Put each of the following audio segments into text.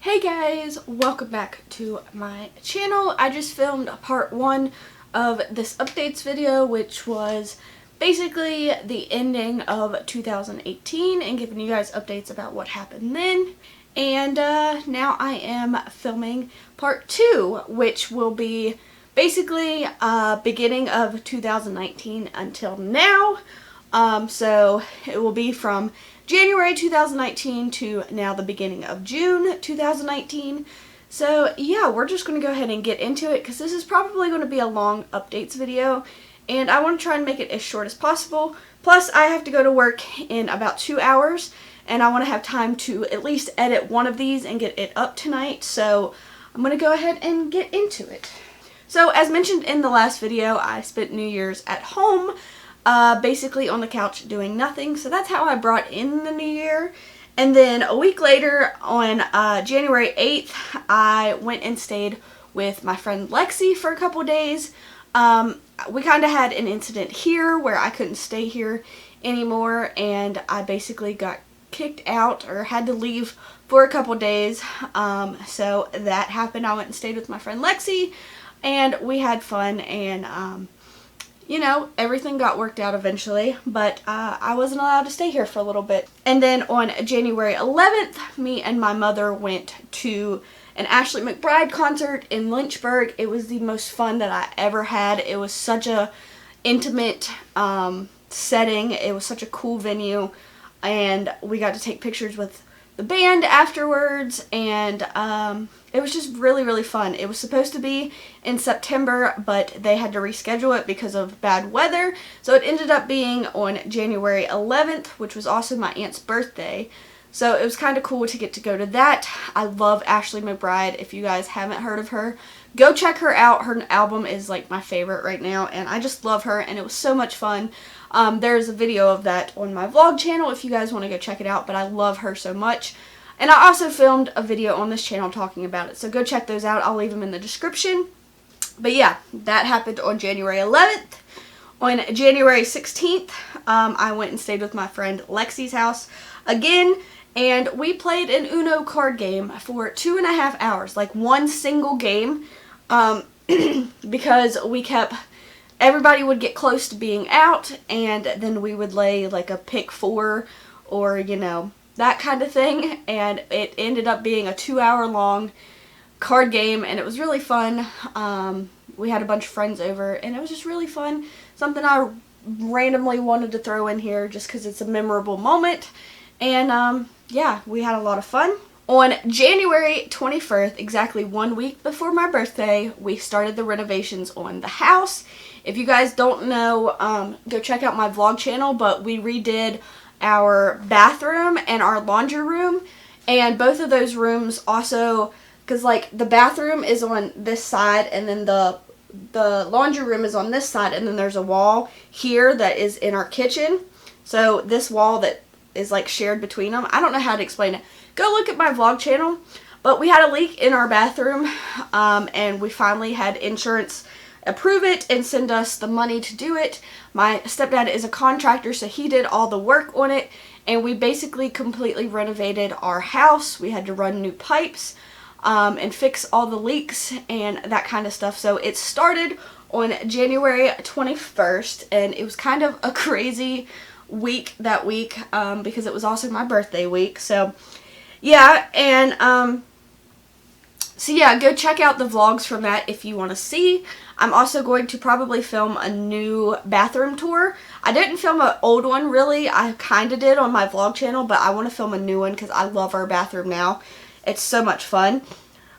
Hey guys, welcome back to my channel. I just filmed part 1 of this updates video, which was basically the ending of 2018 and giving you guys updates about what happened then. And now I am filming part 2, which will be basically beginning of 2019 until now. So it will be from January 2019 to now the beginning of June 2019. So yeah, we're just going to go ahead and get into it because this is probably going to be a long updates video and I want to try and make it as short as possible. Plus I have to go to work in about 2 hours and I want to have time to at least edit one of these and get it up tonight. So I'm going to go ahead and get into it. So as mentioned in the last video, I spent New Year's at home. Basically on the couch doing nothing. So that's how I brought in the new year. And then a week later on January 8th, I went and stayed with my friend Lexi for a couple days. We kind of had an incident here where I couldn't stay here anymore and I basically got kicked out or had to leave for a couple days. So that happened. I went and stayed with my friend Lexi and we had fun and you know, everything got worked out eventually, but I wasn't allowed to stay here for a little bit. And then on January 11th, me and my mother went to an Ashley McBryde concert in Lynchburg. It was the most fun that I ever had. It was such a intimate setting. It was such a cool venue, and we got to take pictures with the band afterwards, and it was just really, really fun. It was supposed to be in September, but they had to reschedule it because of bad weather, so it ended up being on January 11th, which was also my aunt's birthday. So it was kind of cool to get to go to that. I love Ashley McBryde. If you guys haven't heard of her, go check her out. Her album is like my favorite right now, and I just love her, and it was so much fun. There's a video of that on my vlog channel if you guys want to go check it out, but I love her so much. And I also filmed a video on this channel talking about it, so go check those out. I'll leave them in the description. But yeah, that happened on January 11th. On January 16th, I went and stayed with my friend Lexi's house again, and we played an Uno card game for 2.5 hours, like one single game, because everybody would get close to being out, and then we would lay like a pick 4 or, you know, that kind of thing, and it ended up being a 2-hour long card game, and it was really fun. We had a bunch of friends over, and it was just really fun. Something I randomly wanted to throw in here just because it's a memorable moment, and yeah, we had a lot of fun. On January 21st, exactly 1 week before my birthday, we started the renovations on the house. If you guys don't know, go check out my vlog channel, but we redid our bathroom and our laundry room, and both of those rooms also, because like the bathroom is on this side and then the laundry room is on this side, and then there's a wall here that is in our kitchen. So this wall that is like shared between them, I don't know how to explain it. Go look at my vlog channel. But we had a leak in our bathroom, and we finally had insurance approve it and send us the money to do it. My stepdad is a contractor, so he did all the work on it, and we basically completely renovated our house. We had to run new pipes and fix all the leaks and that kind of stuff. So it started on January 21st, and it was kind of a crazy week that week because it was also my birthday week. So yeah, and so yeah, go check out the vlogs from that if you want to see. I'm also going to probably film a new bathroom tour. I didn't film an old one really. I kind of did on my vlog channel, but I want to film a new one because I love our bathroom now. It's so much fun.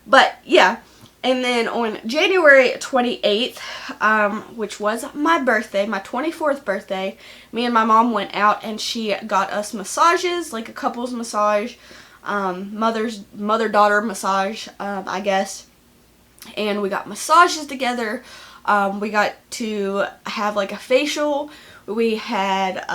But yeah, and then on January 28th, which was my birthday, my 24th birthday, me and my mom went out and she got us massages, like a couples massage, mother-daughter massage, I guess. And we got massages together. We got to have like a facial. We had,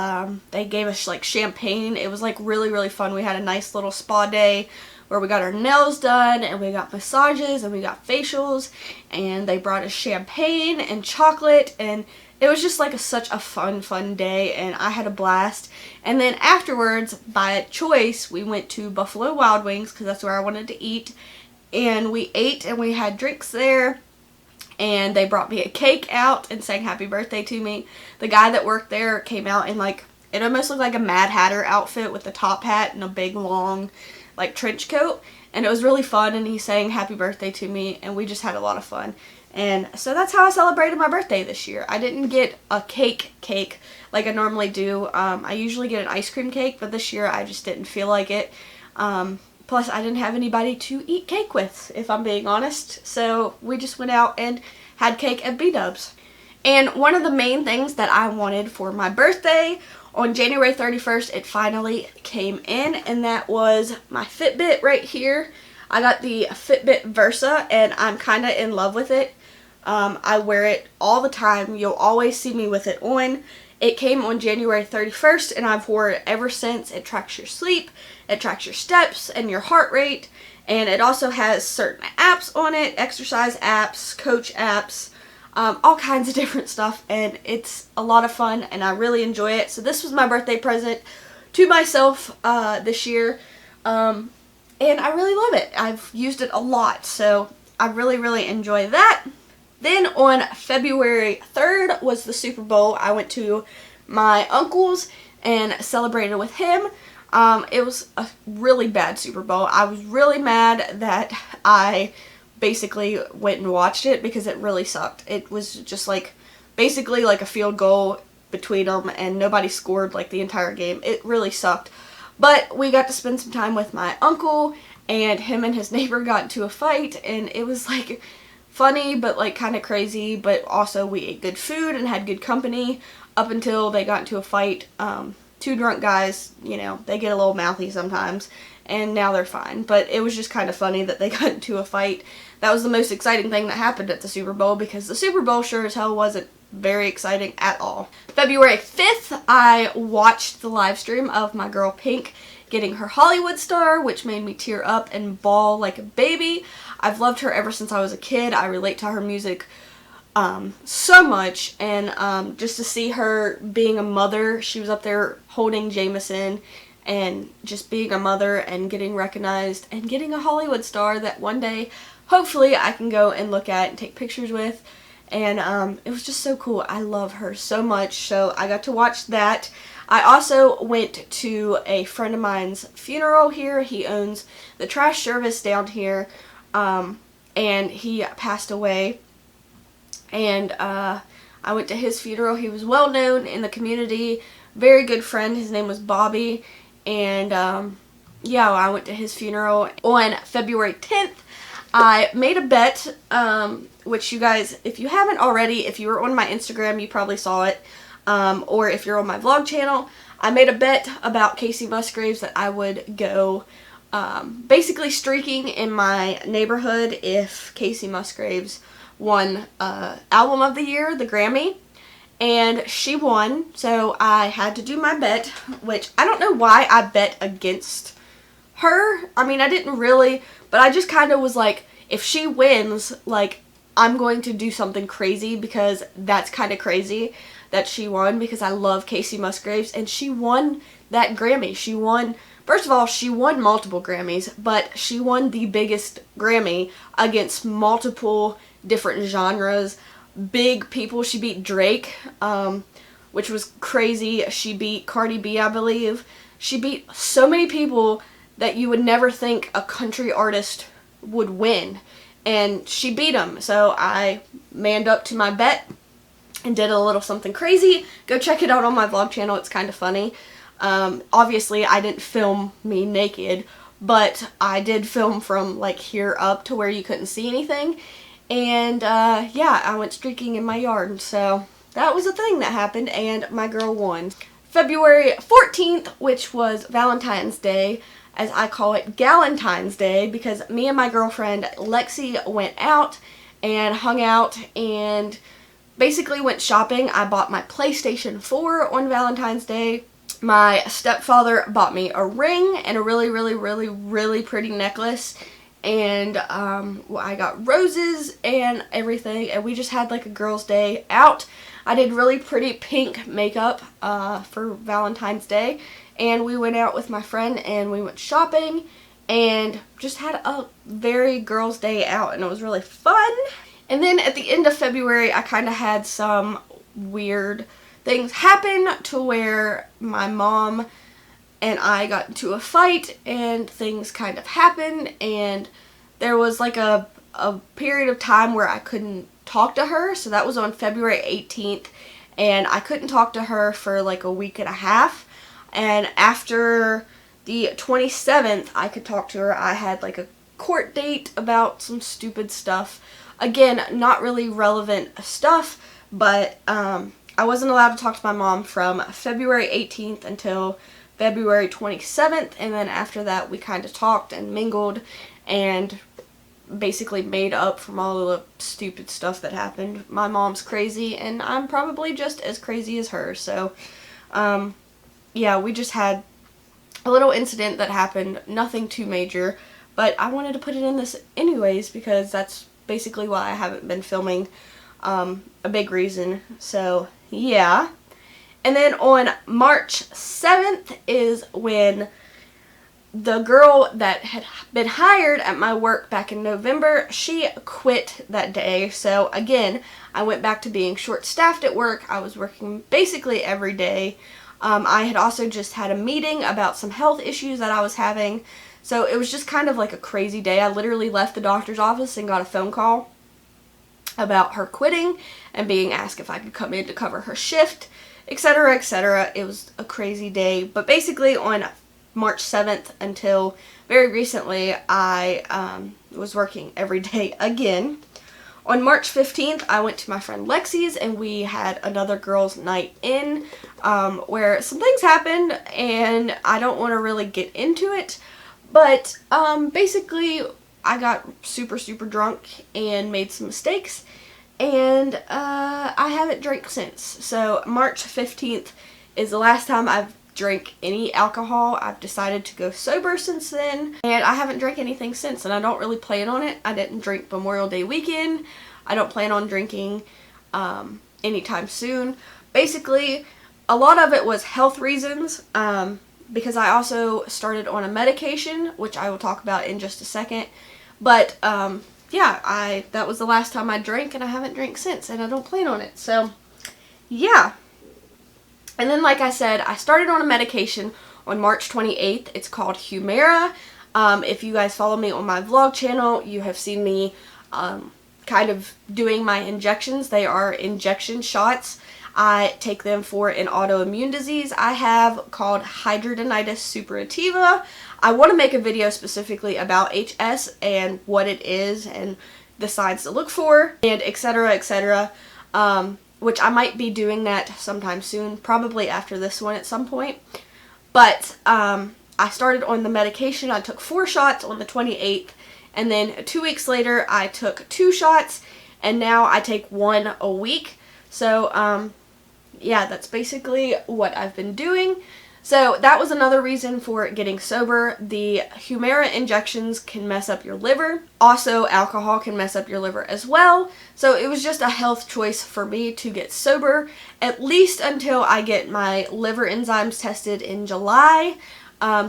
they gave us like champagne. It was like really, really fun. We had a nice little spa day where we got our nails done, and we got massages, and we got facials, and they brought us champagne and chocolate, and it was just like such a fun day, and I had a blast. And then afterwards, by choice, we went to Buffalo Wild Wings because that's where I wanted to eat. And we ate and we had drinks there. And they brought me a cake out and sang happy birthday to me. The guy that worked there came out in like, it almost looked like a Mad Hatter outfit with a top hat and a big long like trench coat. And it was really fun, and he sang happy birthday to me, and we just had a lot of fun. And so that's how I celebrated my birthday this year. I didn't get a cake like I normally do. I usually get an ice cream cake, but this year I just didn't feel like it. Plus, I didn't have anybody to eat cake with, if I'm being honest. So we just went out and had cake at B-Dubs. And one of the main things that I wanted for my birthday, on January 31st, it finally came in, and that was my Fitbit right here. I got the Fitbit Versa, and I'm kind of in love with it. I wear it all the time. You'll always see me with it on. It came on January 31st, and I've wore it ever since. It tracks your sleep, it tracks your steps and your heart rate, and it also has certain apps on it, exercise apps, coach apps, all kinds of different stuff, and it's a lot of fun, and I really enjoy it. So this was my birthday present to myself this year, and I really love it. I've used it a lot, so I really enjoy that. Then on February 3rd was the Super Bowl. I went to my uncle's and celebrated with him. It was a really bad Super Bowl. I was really mad that I basically went and watched it because it really sucked. It was just like basically like a field goal between them, and nobody scored like the entire game. It really sucked. But we got to spend some time with my uncle, and him and his neighbor got into a fight, and it was like funny but like kind of crazy, but also we ate good food and had good company up until they got into a fight. Two drunk guys, you know, they get a little mouthy sometimes, and now they're fine. But it was just kind of funny that they got into a fight. That was the most exciting thing that happened at the Super Bowl, because the Super Bowl sure as hell wasn't very exciting at all. February 5th, I watched the live stream of my girl Pink getting her Hollywood star, which made me tear up and bawl like a baby. I've loved her ever since I was a kid. I relate to her music so much, and just to see her being a mother, she was up there holding Jameson and just being a mother and getting recognized and getting a Hollywood star that one day hopefully I can go and look at and take pictures with. And it was just so cool. I love her so much, so I got to watch that. I also went to a friend of mine's funeral here. He owns the trash service down here, and he passed away. And I went to his funeral. He was well known in the community, very good friend. His name was Bobby, and yeah, I went to his funeral. On February 10th, I made a bet, which you guys, if you haven't already, if you were on my Instagram, you probably saw it, or if you're on my vlog channel, I made a bet about Kacey Musgraves that I would go basically streaking in my neighborhood if Kacey Musgraves won Album of the Year, the Grammy, and she won, so I had to do my bet, which I don't know why I bet against her. I mean, I didn't really, but I just kind of was like, if she wins, like, I'm going to do something crazy, because that's kind of crazy that she won, because I love Kacey Musgraves, and she won that Grammy. She won, first of all, she won multiple Grammys, but she won the biggest Grammy against multiple different genres, big people. She beat Drake, which was crazy. She beat Cardi B, I believe. She beat so many people that you would never think a country artist would win, and she beat them. So I manned up to my bet and did a little something crazy. Go check it out on my vlog channel. It's kind of funny. Obviously I didn't film me naked, but I did film from like here up to where you couldn't see anything. And yeah, I went streaking in my yard, so that was a thing that happened, and my girl won. February 14th, which was Valentine's Day, as I call it, Galentine's Day, because me and my girlfriend Lexi went out and hung out and basically went shopping. I bought my PlayStation 4 on Valentine's Day. My stepfather bought me a ring and a really pretty necklace. and I got roses and everything, and we just had like a girls' day out. I did really pretty pink makeup for Valentine's Day, and we went out with my friend and we went shopping and just had a very girls' day out, and it was really fun. And then at the end of February, I kind of had some weird things happen to where my mom and I got into a fight and things kind of happened, and there was like a period of time where I couldn't talk to her. So that was on February 18th, and I couldn't talk to her for like a week and a half. And after the 27th, I could talk to her. I had like a court date about some stupid stuff. Again, not really relevant stuff, but I wasn't allowed to talk to my mom from February 18th until February 27th, and then after that we kind of talked and mingled and basically made up from all the stupid stuff that happened. My mom's crazy, and I'm probably just as crazy as her, so yeah, we just had a little incident that happened, nothing too major, but I wanted to put it in this anyways because that's basically why I haven't been filming, a big reason. So yeah. And then on March 7th is when the girl that had been hired at my work back in November, she quit that day. So again, I went back to being short-staffed at work. I was working basically every day. I had also just had a meeting about some health issues that I was having. So it was just kind of like a crazy day. I literally left the doctor's office and got a phone call about her quitting and being asked if I could come in to cover her shift, etc., etc. It was a crazy day, but basically on March 7th until very recently, I was working every day again. On March 15th, I went to my friend Lexi's and we had another girls' night in, where some things happened, and I don't want to really get into it, but basically I got super drunk and made some mistakes, and I haven't drank since. So March 15th is the last time I've drank any alcohol. I've decided to go sober since then, and I haven't drank anything since, and I don't really plan on it. I didn't drink Memorial Day weekend. I don't plan on drinking anytime soon. Basically, a lot of it was health reasons, because I also started on a medication, which I will talk about in just a second. But yeah, that was the last time I drank, and I haven't drank since, and I don't plan on it. So yeah. And then, like I said, I started on a medication on March 28th. It's called Humira. If you guys follow me on my vlog channel, you have seen me kind of doing my injections. They are injection shots. I take them for an autoimmune disease I have called hidradenitis suppurativa. I want to make a video specifically about HS and what it is and the signs to look for, and etc., etc., which I might be doing that sometime soon, probably after this one at some point. But I started on the medication. I took 4 shots on the 28th, and then 2 weeks later I took 2 shots, and now I take 1 a week. So yeah, that's basically what I've been doing. So that was another reason for getting sober. The Humira injections can mess up your liver. Also, alcohol can mess up your liver as well. So it was just a health choice for me to get sober, at least until I get my liver enzymes tested in July,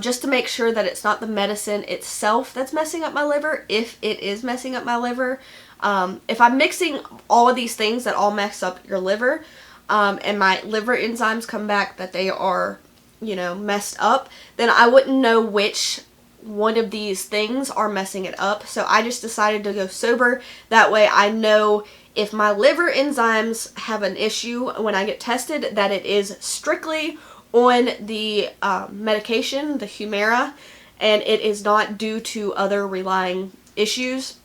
just to make sure that it's not the medicine itself that's messing up my liver, if it is messing up my liver. If I'm mixing all of these things that all mess up your liver, and my liver enzymes come back that they are, you know, messed up, then I wouldn't know which one of these things are messing it up. So I just decided to go sober. That way I know if my liver enzymes have an issue when I get tested, that it is strictly on the medication, the Humira, and it is not due to other relying issues.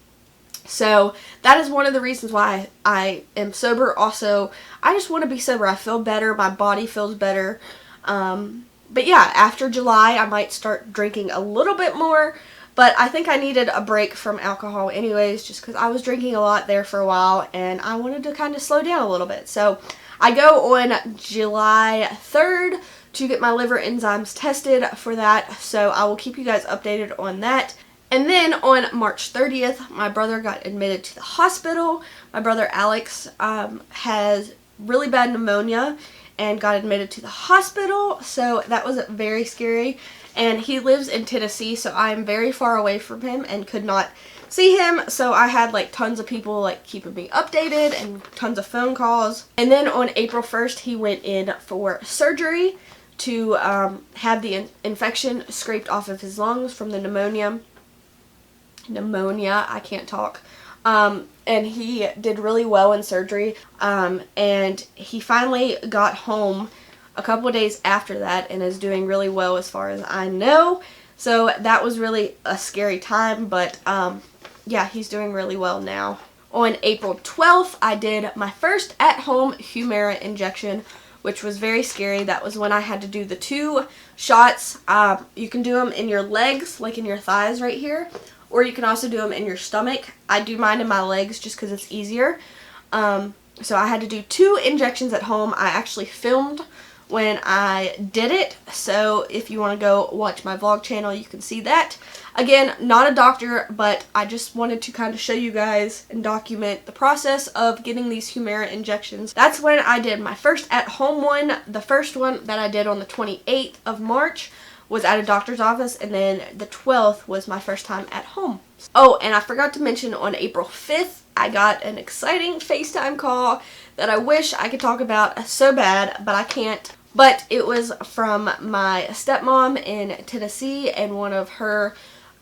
So that is one of the reasons why I am sober. Also, I just want to be sober. I feel better. My body feels better. But yeah, after July, I might start drinking a little bit more. But I think I needed a break from alcohol anyways, just because I was drinking a lot there for a while, and I wanted to kind of slow down a little bit. So I go on July 3rd to get my liver enzymes tested for that. So I will keep you guys updated on that. And then on March 30th, my brother got admitted to the hospital. My brother Alex has really bad pneumonia and got admitted to the hospital, so that was very scary. And he lives in Tennessee, so I'm very far away from him and could not see him, so I had like tons of people like keeping me updated and tons of phone calls. And then on April 1st, he went in for surgery to have the infection scraped off of his lungs from the pneumonia, I can't talk. And he did really well in surgery, and he finally got home a couple of days after that and is doing really well as far as I know. So that was really a scary time, but yeah, he's doing really well now. On April 12th, I did my first at-home Humira injection, which was very scary. That was when I had to do the 2 shots. You can do them in your legs, like in your thighs right here, or you can also do them in your stomach. I do mine in my legs just because it's easier. So I had to do 2 injections at home. I actually filmed when I did it, so if you want to go watch my vlog channel, you can see that. Again, not a doctor, but I just wanted to kind of show you guys and document the process of getting these Humira injections. That's when I did my first at-home one. The first one that I did on the 28th of March was at a doctor's office, and then the 12th was my first time at home. Oh, and I forgot to mention, on April 5th, I got an exciting FaceTime call that I wish I could talk about so bad, but I can't. But it was from my stepmom in Tennessee and one of her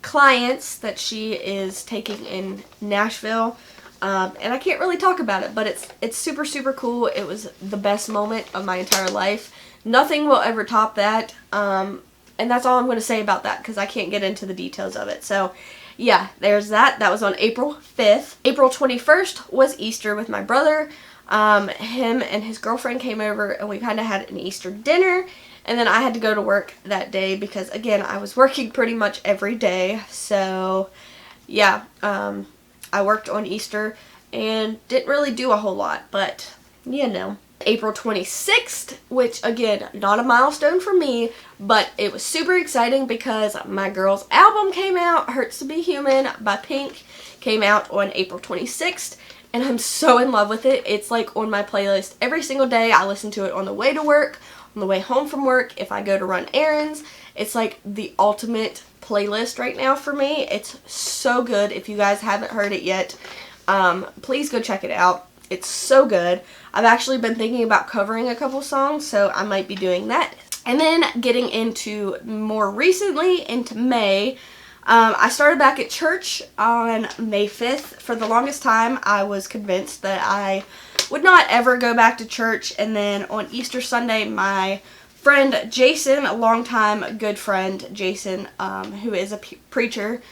clients that she is taking in Nashville. And I can't really talk about it, but it's super, super cool. It was the best moment of my entire life. Nothing will ever top that. And that's all I'm going to say about that because I can't get into the details of it. So yeah, there's that. That was on April 5th. April 21st was Easter with my brother. Him and his girlfriend came over and we kind of had an Easter dinner, and then I had to go to work that day because, again, I was working pretty much every day. So yeah, I worked on Easter and didn't really do a whole lot, but you know. April 26th, which again, not a milestone for me, but it was super exciting because my girl's album came out. Hurts to Be Human by Pink came out on April 26th. And I'm so in love with it. It's like on my playlist every single day. I listen to it on the way to work, on the way home from work, if I go to run errands. It's like the ultimate playlist right now for me. It's so good. If you guys haven't heard it yet, please go check it out. It's so good. I've actually been thinking about covering a couple songs, so I might be doing that. And then getting into more recently, into May, I started back at church on May 5th. For the longest time, I was convinced that I would not ever go back to church. And then on Easter Sunday, my friend Jason, a longtime good friend, Jason, who is a preacher,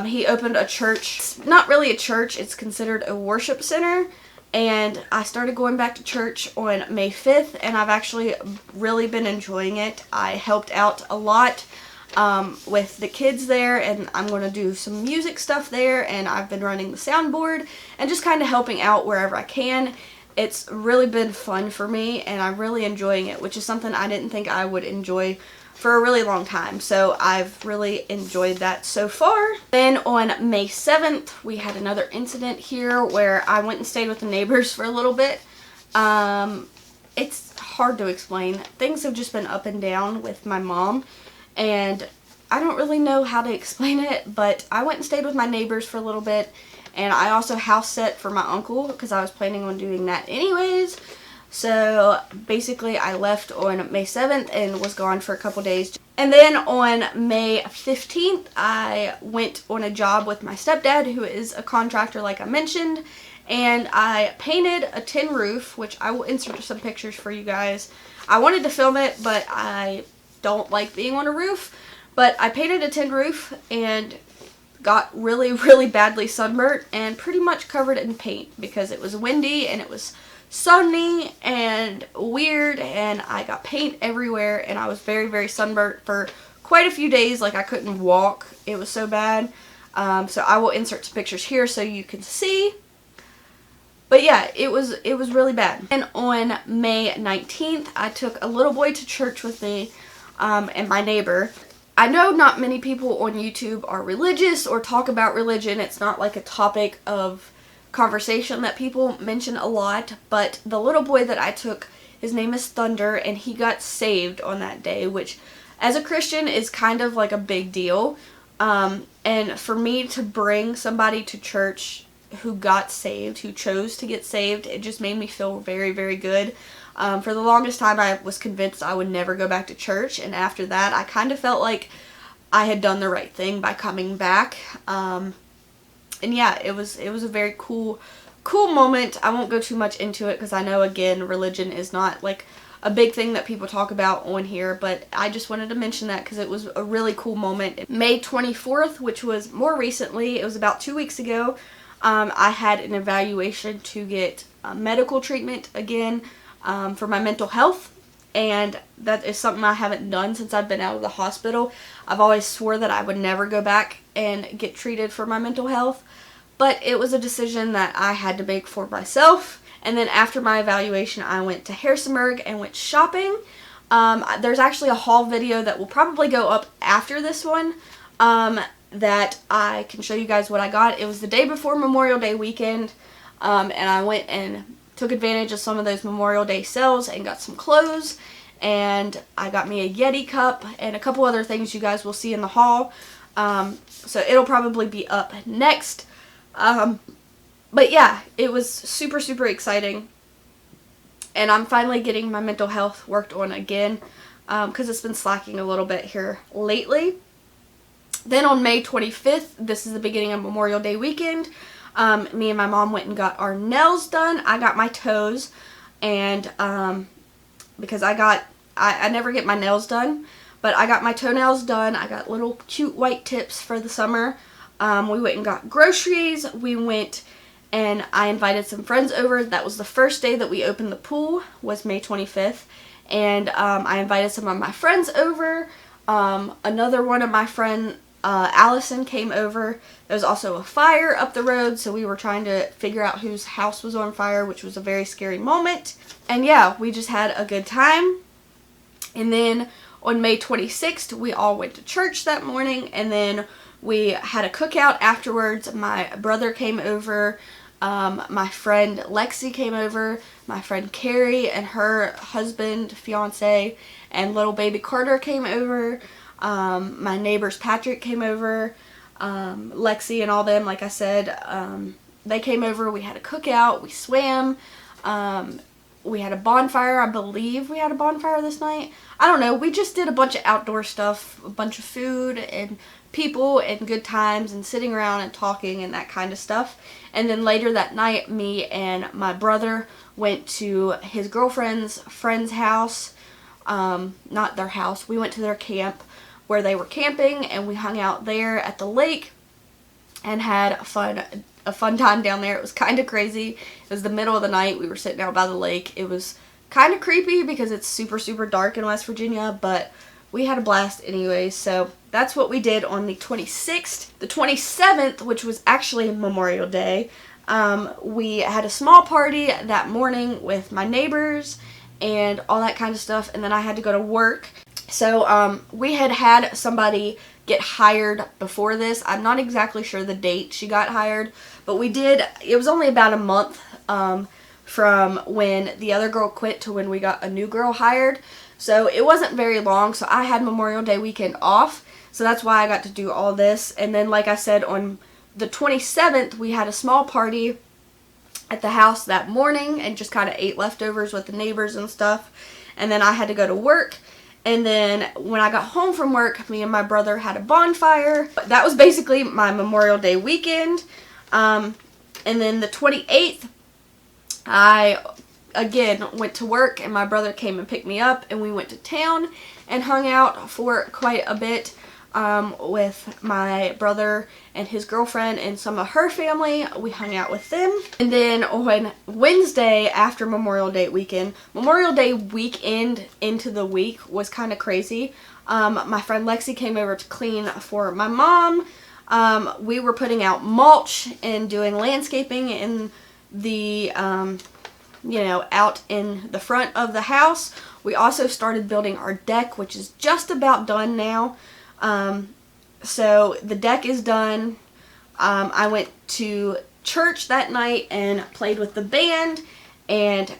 he opened a church. It's not really a church, it's considered a worship center. And I started going back to church on May 5th, and I've actually really been enjoying it. I helped out a lot with the kids there, and I'm going to do some music stuff there, and I've been running the soundboard and just kind of helping out wherever I can. It's really been fun for me, and I'm really enjoying it, which is something I didn't think I would enjoy for a really long time. So I've really enjoyed that so far. Then on May 7th, we had another incident here where I went and stayed with the neighbors for a little bit. It's hard to explain. Things have just been up and down with my mom, and I don't really know how to explain it, but I went and stayed with my neighbors for a little bit, and I also house set for my uncle because I was planning on doing that anyways. So basically I left on May 7th and was gone for a couple days. And then on May 15th, I went on a job with my stepdad, who is a contractor like I mentioned, and I painted a tin roof, which I will insert some pictures for you guys. I wanted to film it, but I don't like being on a roof. But I painted a tin roof and got really, really badly sunburnt and pretty much covered in paint because it was windy and it was sunny and weird, and I got paint everywhere, and I was very, very sunburnt for quite a few days. Like, I couldn't walk. It was so bad. So I will insert some pictures here so you can see. But yeah, it was really bad. And on May 19th, I took a little boy to church with me and my neighbor. I know not many people on YouTube are religious or talk about religion. It's not like a topic of conversation that people mention a lot, but the little boy that I took, his name is Thunder, and he got saved on that day, which as a Christian is kind of like a big deal. And for me to bring somebody to church who got saved, who chose to get saved, it just made me feel very, very good. For the longest time, I was convinced I would never go back to church, and after that, I kind of felt like I had done the right thing by coming back. And yeah, it was a very cool moment. I won't go too much into it because I know, again, religion is not like a big thing that people talk about on here, but I just wanted to mention that because it was a really cool moment. May 24th, which was more recently, it was about 2 weeks ago, I had an evaluation to get medical treatment again. For my mental health, and that is something I haven't done since I've been out of the hospital. I've always swore that I would never go back and get treated for my mental health, but it was a decision that I had to make for myself. And then after my evaluation, I went to Harrisonburg and went shopping. There's actually a haul video that will probably go up after this one, that I can show you guys what I got. It was the day before Memorial Day weekend, and I went and took advantage of some of those Memorial Day sales and got some clothes, and I got me a Yeti cup and a couple other things you guys will see in the haul. So it'll probably be up next. But yeah, it was super, super exciting, and I'm finally getting my mental health worked on again, because it's been slacking a little bit here lately. Then on May 25th, this is the beginning of Memorial Day weekend, me and my mom went and got our nails done. I got my toes, and because I never get my nails done, but I got my toenails done. I got little cute white tips for the summer. We went and got groceries. We went and I invited some friends over. That was the first day that we opened the pool, was May 25th, and I invited some of my friends over. Another one of my friends, Allison, came over. There was also a fire up the road, so we were trying to figure out whose house was on fire, which was a very scary moment. And yeah, we just had a good time. And then on May 26th, we all went to church that morning, and then we had a cookout afterwards. My brother came over, my friend Lexi came over, my friend Carrie and her husband, fiance, and little baby Carter came over. My neighbors Patrick came over, Lexi and all them, like I said, they came over. We had a cookout, we swam, we had a bonfire. I believe we had a bonfire this night. I don't know, we just did a bunch of outdoor stuff, a bunch of food and people and good times and sitting around and talking and that kind of stuff. And then later that night, me and my brother went to his girlfriend's friend's house, not their house, we went to their camp where they were camping, and we hung out there at the lake and had a fun time down there. It was kind of crazy. It was the middle of the night. We were sitting out by the lake. It was kind of creepy because it's super, super dark in West Virginia, but we had a blast anyway. So that's what we did on the 26th. The 27th, which was actually Memorial Day, we had a small party that morning with my neighbors and all that kind of stuff, and then I had to go to work. So we had somebody get hired before this. I'm not exactly sure the date she got hired, but it was only about a month from when the other girl quit to when we got a new girl hired. So it wasn't very long, so I had Memorial Day weekend off, so that's why I got to do all this. And then, like I said, on the 27th, we had a small party at the house that morning and just kind of ate leftovers with the neighbors and stuff. And then I had to go to work. And then when I got home from work, me and my brother had a bonfire. That was basically my Memorial Day weekend. And then the 28th, I again went to work, and my brother came and picked me up, and we went to town and hung out for quite a bit with my brother and his girlfriend and some of her family. We hung out with them. And then on Wednesday, after Memorial Day weekend into the week was kind of crazy. My friend Lexi came over to clean for my mom. We were putting out mulch and doing landscaping in the out in the front of the house. We also started building our deck, which is just about done now. So the deck is done. I went to church that night and played with the band, and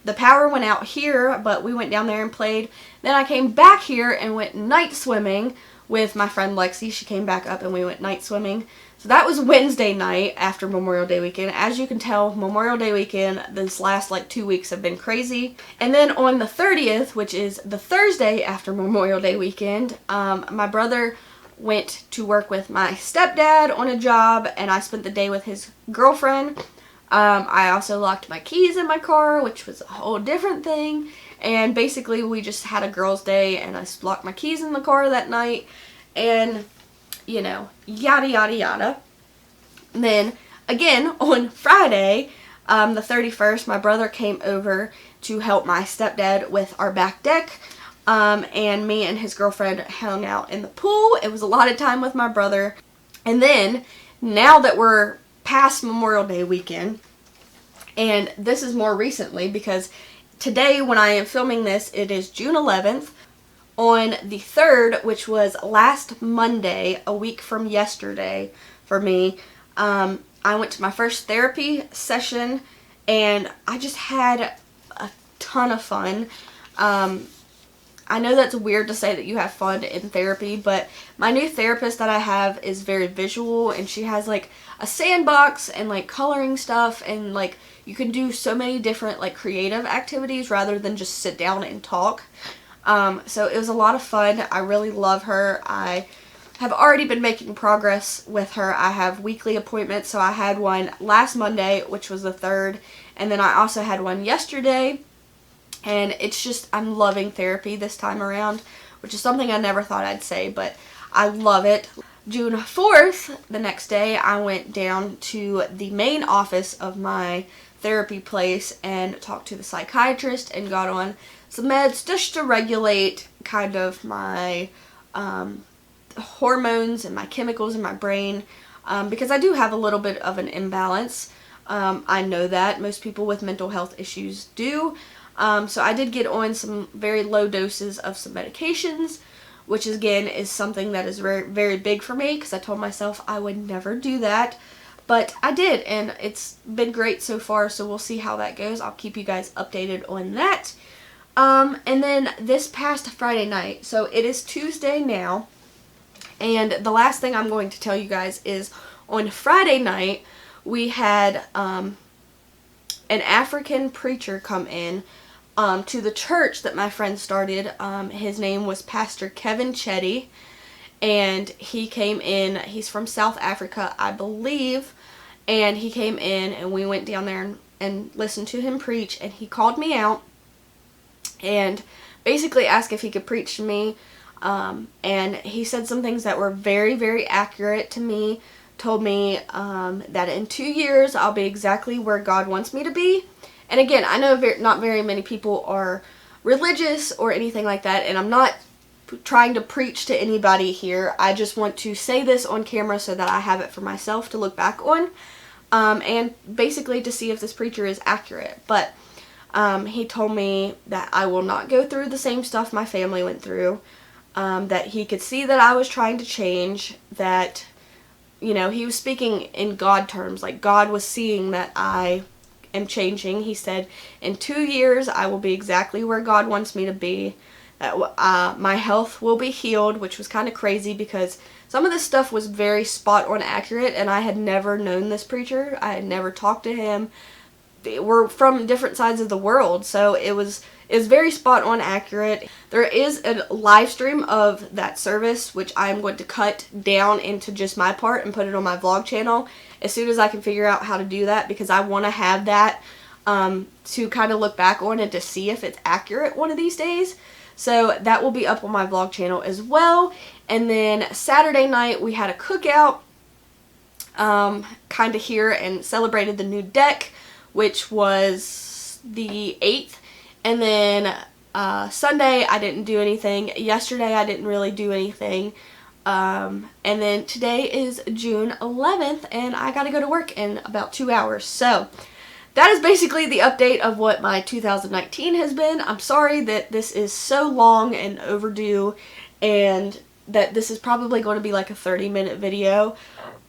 the power went out here, but we went down there and played. Then I came back here and went night swimming with my friend Lexi. She came back up and we went night swimming. So that was Wednesday night after Memorial Day weekend. As you can tell, Memorial Day weekend, this last 2 weeks have been crazy. And then on the 30th, which is the Thursday after Memorial Day weekend, my brother went to work with my stepdad on a job, and I spent the day with his girlfriend. I also locked my keys in my car, which was a whole different thing. And basically we just had a girls' day, and I locked my keys in the car that night, and you know, yada yada yada. And then again on Friday, the 31st, my brother came over to help my stepdad with our back deck. And me and his girlfriend hung out in the pool. It was a lot of time with my brother. And then, now that we're past Memorial Day weekend, and this is more recently because today when I am filming this, it is June 11th. On the 3rd, which was last Monday, a week from yesterday for me, I went to my first therapy session, and I just had a ton of fun. I know that's weird to say that you have fun in therapy, but my new therapist that I have is very visual, and she has a sandbox and coloring stuff, and you can do so many different creative activities rather than just sit down and talk. So it was a lot of fun. I really love her. I have already been making progress with her. I have weekly appointments, so I had one last Monday, which was the 3rd, and then I also had one yesterday. And it's just, I'm loving therapy this time around, which is something I never thought I'd say, but I love it. June 4th, the next day, I went down to the main office of my therapy place and talked to the psychiatrist and got on some meds just to regulate kind of my hormones and my chemicals in my brain, because I do have a little bit of an imbalance. I know that most people with mental health issues do. So I did get on some very low doses of some medications, which again is something that is very, very big for me because I told myself I would never do that, but I did, and it's been great so far, so we'll see how that goes. I'll keep you guys updated on that. And then this past Friday night, so it is Tuesday now, and the last thing I'm going to tell you guys is on Friday night we had an African preacher come in to the church that my friend started. His name was Pastor Kevin Chetty, and he came in. He's from South Africa, I believe, and he came in, and we went down there and listened to him preach, and he called me out and basically asked if he could preach to me, and he said some things that were very, very accurate to me. Told me that in 2 years I'll be exactly where God wants me to be. And again, I know not very many people are religious or anything like that, and I'm not trying to preach to anybody here. I just want to say this on camera so that I have it for myself to look back on, and basically to see if this preacher is accurate. But he told me that I will not go through the same stuff my family went through, that he could see that I was trying to change, that, you know, he was speaking in God terms, like God was seeing that I am changing. He said, in 2 years, I will be exactly where God wants me to be. That my health will be healed, which was kind of crazy because some of this stuff was very spot on accurate, and I had never known this preacher. I had never talked to him. We're from different sides of the world, so it was very spot on accurate. There is a live stream of that service, which I'm going to cut down into just my part and put it on my vlog channel as soon as I can figure out how to do that, because I want to have that to kind of look back on and to see if it's accurate one of these days. So that will be up on my vlog channel as well. And then Saturday night we had a cookout kind of here and celebrated the new deck, which was the 8th. And then Sunday I didn't do anything. Yesterday I didn't really do anything. And then today is June 11th and I gotta go to work in about 2 hours. So that is basically the update of what my 2019 has been. I'm sorry that this is so long and overdue, and that this is probably going to be like a 30-minute video.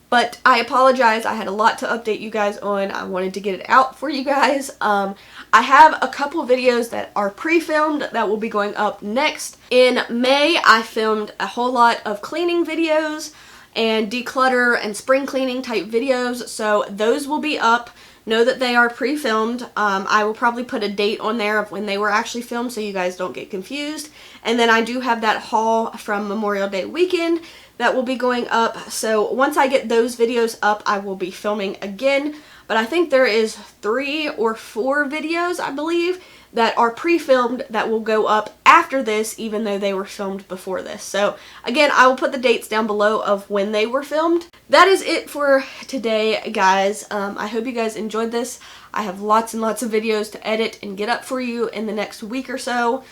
But I apologize, I had a lot to update you guys on. I wanted to get it out for you guys. I have a couple videos that are pre-filmed that will be going up next. In May, I filmed a whole lot of cleaning videos and declutter and spring cleaning type videos, so those will be up. Know that they are pre-filmed. I will probably put a date on there of when they were actually filmed so you guys don't get confused. And then I do have that haul from Memorial Day weekend that will be going up. So once I get those videos up, I will be filming again. But I think there is 3 or 4 videos, I believe, that are pre-filmed that will go up after this, even though they were filmed before this. So again, I will put the dates down below of when they were filmed. That is it for today, guys. I hope you guys enjoyed this. I have lots and lots of videos to edit and get up for you in the next week or so.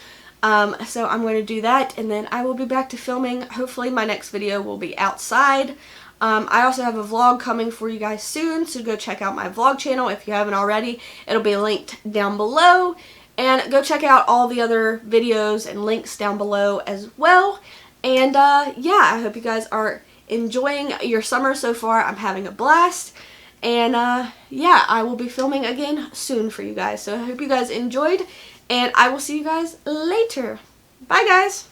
So I'm going to do that, and then I will be back to filming. Hopefully my next video will be outside. I also have a vlog coming for you guys soon, so go check out my vlog channel if you haven't already. It'll be linked down below. And go check out all the other videos and links down below as well. And yeah, I hope you guys are enjoying your summer so far. I'm having a blast. And yeah, I will be filming again soon for you guys. So I hope you guys enjoyed. And I will see you guys later. Bye, guys.